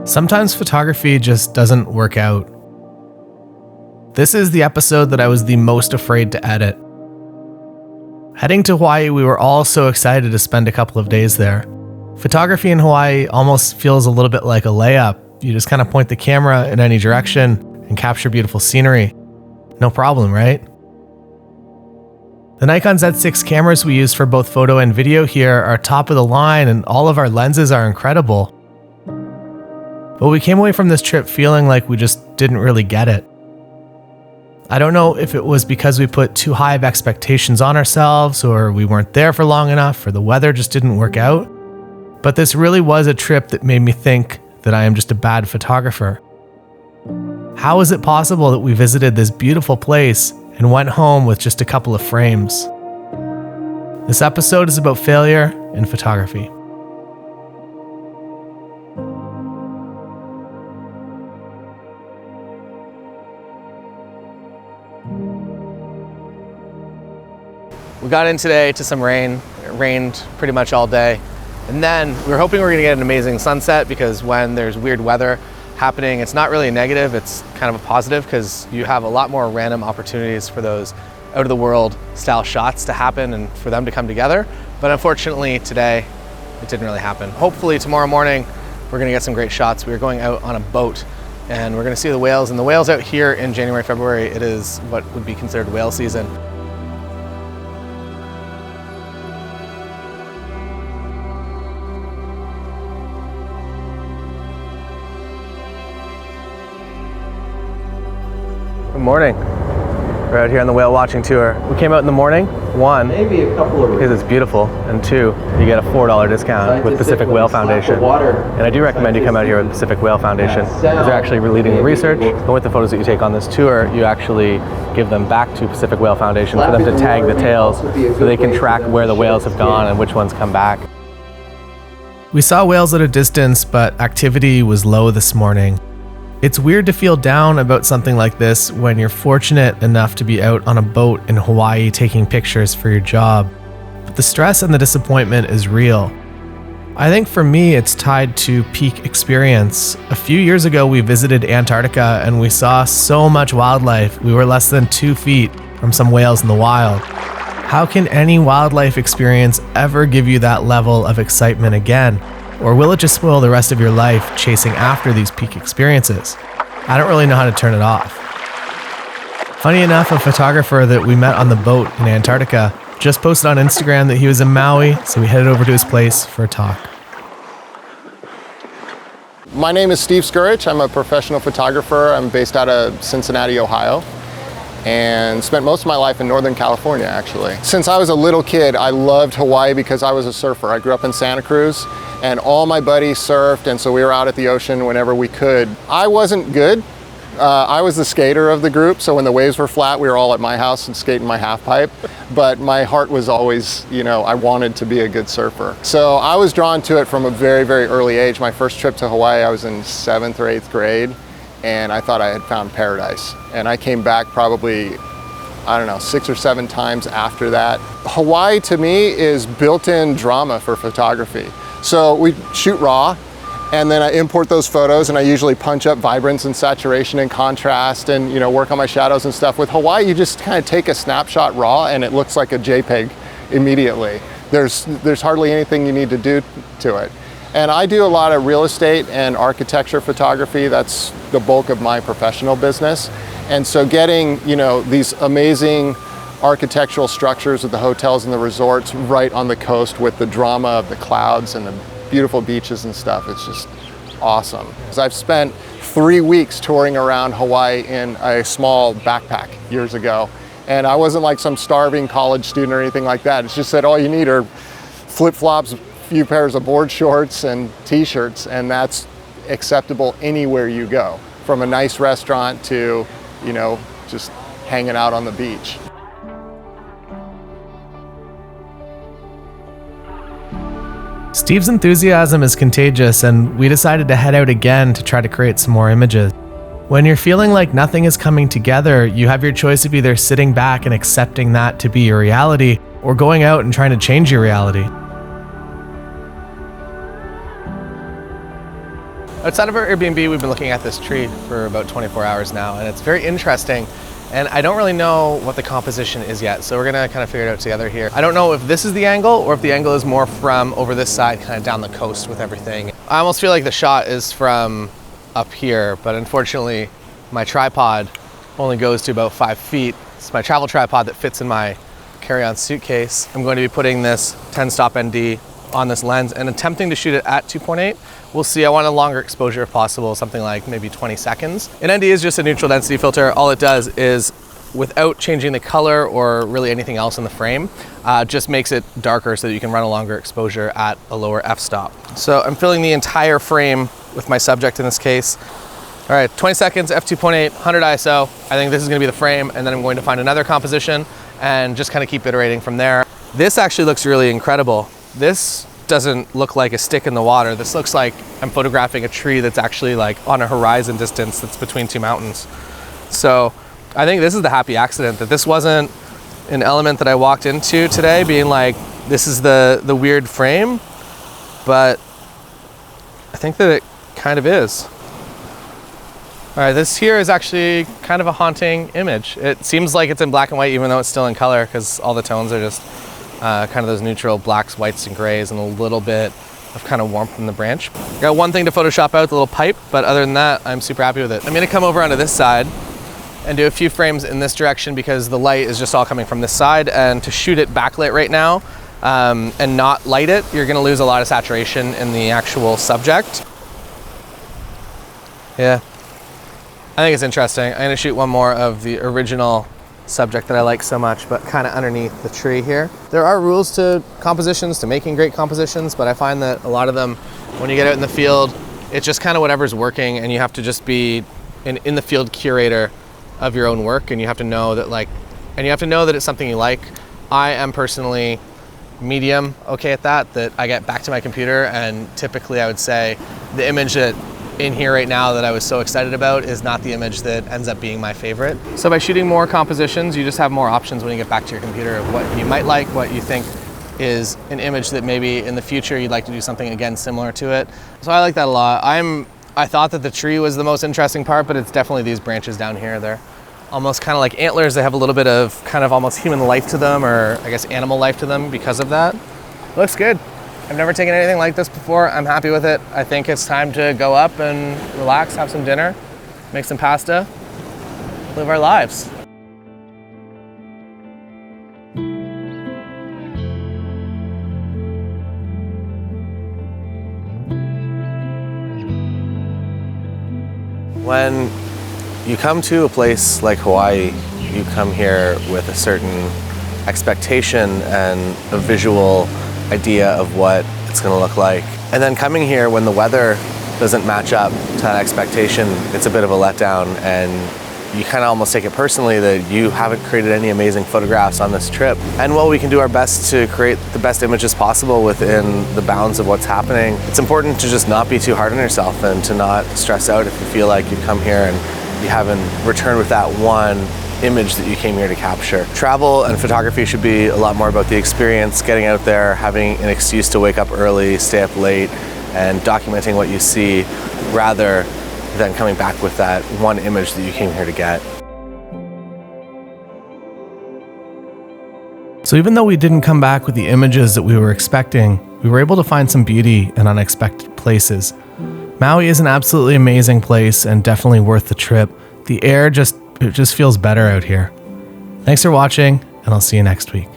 Sometimes photography just doesn't work out. This is the episode that I was the most afraid to edit. Heading to Hawaii, we were all so excited to spend a couple of days there. Photography in Hawaii almost feels a little bit like a layup. You just kind of point the camera in any direction and capture beautiful scenery. No problem, right? The Nikon Z6 cameras we use for both photo and video here are top of the line, and all of our lenses are incredible. But we came away from this trip feeling like we just didn't really get it. I don't know if it was because we put too high of expectations on ourselves, or we weren't there for long enough, or the weather just didn't work out. But this really was a trip that made me think that I am just a bad photographer. How is it possible that we visited this beautiful place and went home with just a couple of frames? This episode is about failure in photography. We got in today to some rain. It rained pretty much all day. And then we were hoping we were gonna get an amazing sunset, because when there's weird weather happening, it's not really a negative, it's kind of a positive, because you have a lot more random opportunities for those out of the world style shots to happen and for them to come together. But unfortunately today, it didn't really happen. Hopefully tomorrow morning, we're gonna get some great shots. We are going out on a boat and we're gonna see the whales. And the whales out here in January, February, it is what would be considered whale season. Good morning. We're out here on the whale watching tour. We came out in the morning, one, maybe a couple of because it's beautiful, and two, you get a $4 discount with Pacific Whale Foundation. And I do recommend you come out here with Pacific Whale Foundation, because they're actually leading the research. And with the photos that you take on this tour, you actually give them back to Pacific Whale Foundation for them to tag the tails so they can track where the whales have gone and which ones come back. We saw whales at a distance, but activity was low this morning. It's weird to feel down about something like this when you're fortunate enough to be out on a boat in Hawaii taking pictures for your job. But the stress and the disappointment is real. I think for me, it's tied to peak experience. A few years ago, we visited Antarctica and we saw so much wildlife. We were less than 2 feet from some whales in the wild. How can any wildlife experience ever give you that level of excitement again? Or will it just spoil the rest of your life chasing after these peak experiences? I don't really know how to turn it off. Funny enough, a photographer that we met on the boat in Antarctica just posted on Instagram that he was in Maui, so we headed over to his place for a talk. My name is Steve Skurich. I'm a professional photographer. I'm based out of Cincinnati, Ohio, and spent most of my life in Northern California, actually. Since I was a little kid, I loved Hawaii because I was a surfer. I grew up in Santa Cruz, and all my buddies surfed, and so we were out at the ocean whenever we could. I wasn't good. I was the skater of the group, so when the waves were flat, we were all at my house and skating my half pipe. But my heart was always, I wanted to be a good surfer. So I was drawn to it from a very, very early age. My first trip to Hawaii, I was in 7th or 8th grade, and I thought I had found paradise. And I came back probably, 6 or 7 times after that. Hawaii to me is built-in drama for photography. So we shoot raw, and then I import those photos, and I usually punch up vibrance and saturation and contrast and work on my shadows and stuff. With Hawaii, you just kind of take a snapshot raw and it looks like a JPEG immediately. There's hardly anything you need to do to it. And I do a lot of real estate and architecture photography. That's the bulk of my professional business. And so getting, these amazing architectural structures of the hotels and the resorts right on the coast with the drama of the clouds and the beautiful beaches and stuff, it's just awesome. I've spent 3 weeks touring around Hawaii in a small backpack years ago. And I wasn't like some starving college student or anything like that. It's just that all you need are flip-flops, few pairs of board shorts and t-shirts, and that's acceptable anywhere you go, from a nice restaurant to just hanging out on the beach. Steve's enthusiasm is contagious, and we decided to head out again to try to create some more images. When you're feeling like nothing is coming together, you have your choice of either sitting back and accepting that to be your reality, or going out and trying to change your reality. Outside of our Airbnb, we've been looking at this tree for about 24 hours now, and it's very interesting. And I don't really know what the composition is yet, so we're gonna kind of figure it out together here. I don't know if this is the angle or if the angle is more from over this side, kind of down the coast with everything. I almost feel like the shot is from up here, but unfortunately, my tripod only goes to about 5 feet. It's my travel tripod that fits in my carry-on suitcase. I'm going to be putting this 10-stop ND on this lens and attempting to shoot it at 2.8. We'll see. I want a longer exposure if possible, something like maybe 20 seconds. An ND is just a neutral density filter. All it does is, without changing the color or really anything else in the frame, just makes it darker so that you can run a longer exposure at a lower f-stop. So I'm filling the entire frame with my subject in this case. All right, 20 seconds, f2.8, 100 ISO. I think this is gonna be the frame, and then I'm going to find another composition and just kind of keep iterating from there. This actually looks really incredible. This doesn't look like a stick in the water. This looks like I'm photographing a tree that's actually like on a horizon distance that's between two mountains. So I think this is the happy accident, that this wasn't an element that I walked into today being like, this is the weird frame, but I think that it kind of is. All right, this here is actually kind of a haunting image. It seems like it's in black and white even though it's still in color, because all the tones are just kind of those neutral blacks, whites, and grays, and a little bit of kind of warmth in the branch. Got one thing to Photoshop out, the little pipe, but other than that, I'm super happy with it. I'm gonna come over onto this side and do a few frames in this direction because the light is just all coming from this side, and to shoot it backlit right now and not light it, you're gonna lose a lot of saturation in the actual subject. Yeah, I think it's interesting. I'm gonna shoot one more of the original subject that I like so much, but kind of underneath the tree here. There are rules to compositions, to making great compositions, but I find that a lot of them, when you get out in the field, it's just kind of whatever's working, and you have to just be in the field curator of your own work, and you have to know that it's something you like. I am personally medium okay at that I get back to my computer, and typically I would say the image that in here right now that I was so excited about is not the image that ends up being my favorite. So by shooting more compositions, you just have more options when you get back to your computer of what you might like, what you think is an image that maybe in the future you'd like to do something again similar to it. So I like that a lot. I thought that the tree was the most interesting part, but it's definitely these branches down here. They're almost kind of like antlers. They have a little bit of kind of almost human life to them, or I guess animal life to them because of that. Looks good. I've never taken anything like this before. I'm happy with it. I think it's time to go up and relax, have some dinner, make some pasta, live our lives. When you come to a place like Hawaii, you come here with a certain expectation and a visual idea of what it's going to look like. And then coming here when the weather doesn't match up to that expectation, it's a bit of a letdown, and you kind of almost take it personally that you haven't created any amazing photographs on this trip. And while we can do our best to create the best images possible within the bounds of what's happening, it's important to just not be too hard on yourself and to not stress out if you feel like you've come here and you haven't returned with that one image that you came here to capture. Travel and photography should be a lot more about the experience, getting out there, having an excuse to wake up early, stay up late, and documenting what you see rather than coming back with that one image that you came here to get. So even though we didn't come back with the images that we were expecting, we were able to find some beauty in unexpected places. Maui is an absolutely amazing place and definitely worth the trip. The air just feels better out here. Thanks for watching, and I'll see you next week.